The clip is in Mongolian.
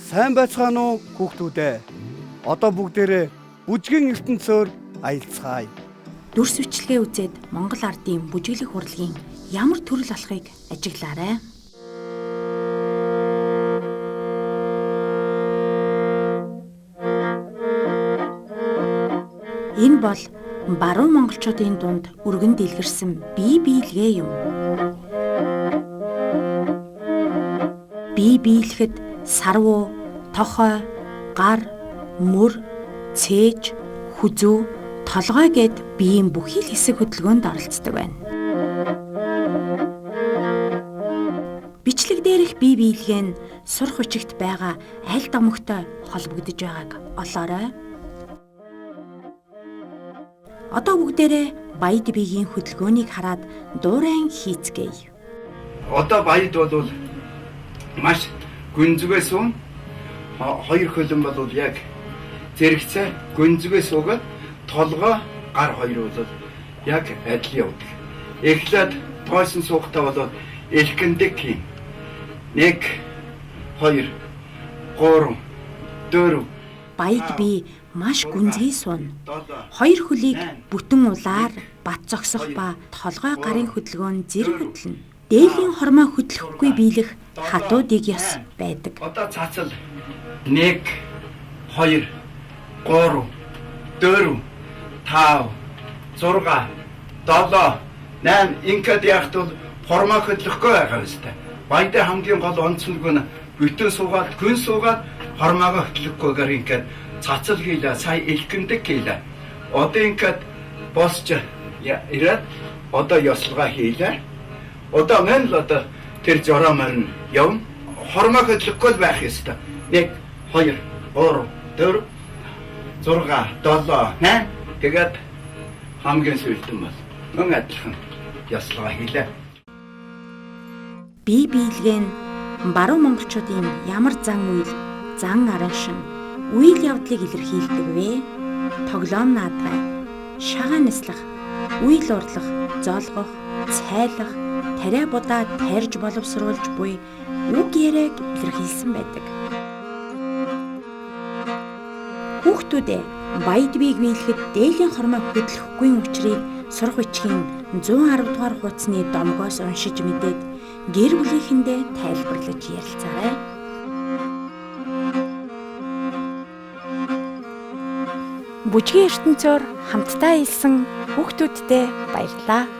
Сайн байцгаана уу хүүхдүүдээ? Одоо бүгдээрээ бүжгийн ертөнцөөр аялцгаая. Дүрс бичлэгээ үзээд Монгол ардын бүжиглэх урлагийн ямар төрөл болохыг ажиглаарай. Энэ бол баруун монголчуудын дунд өргөн дэлгэрсэн бие биелгээ юм. Бие биелэхэд сарвуу, тохой, гар, мөр, цээж, хүзүү, толгой гэд биеийн бүхий л хэсэг хөдөлгөөнд оролцдог байна. Бичлэг дээрх бие биелгээ нь сурах хүчигт байгаа аль домогтой холбогдож байгааг олоорой. Одоо бүгдээрээ баяд биеийн хөдөлгөөнийг хараад дуурайн хийцгээе. Одоо баяд бол маш гүнзгээс ун хоёр хөлн бол яг зэрэгцээ гүнзгээс угаад толгой гар хоёр бол яг адил явдаг. Эхлээд тойсон суухтаа бол элхэндэг юм. 1 2 3 4 Баяд бие маш гүнзгий суна. Хоёр хөлийг бүтэн улаар бат зогсох ба толгой гарын хөдөлгөөн зэрэг хөдлөнө. Дээлийн хормоо хөдлөхгүй биелэх хатуудыг ёс байдаг. Одоо цаацал 1 2 3 4 5 6 7 8 ингээд яахт бол хормоо хөдлөхгүй байгаа ёстой. Баядаа хамгийн гол онцлог нь бүтэн суугаад гүн суугаад хормоогоо хөдлөхгүйгээр ингээд цацал хийлээ, сая элхэндэг хийлээ. Одоо ингээд босч ирээд одоо ёслогоо хийлээ. Одоо мэн л одоо тэр жороо марн явна. Хормоо хөдлөхгүй байх ёстой. 1 2 3 4 6 7 8 тэгээд хамгийн сүүлдэн бол мөн адилхан ёслогоо хийлээ. Бие биелгээ нь баруун монголчуудын ямар зан үйл, зан аран шин, үйл явдлыг илэрхийлдэг вэ? Тоглоом наадгай, шагаан нислах, үйл урлах, зоолгох, цайлах, тариа будаа тарьж боловсруулж буй үг яриаг илэрхийлсэн байдаг. Хүүхдүүдээ баяд биеийг биелэхэд дээлийн хормоо хөдлөхгүй учрыг сурах бичгийн 110 дугаар хуудасны домгоос уншиж мэдээд гэр бүлийнхэндээ тайлбарлаж ярилцаарай. Бүжгийн ертөнцөөр хамтдаа илсэн хүүхдүүдтэй баярлалаа.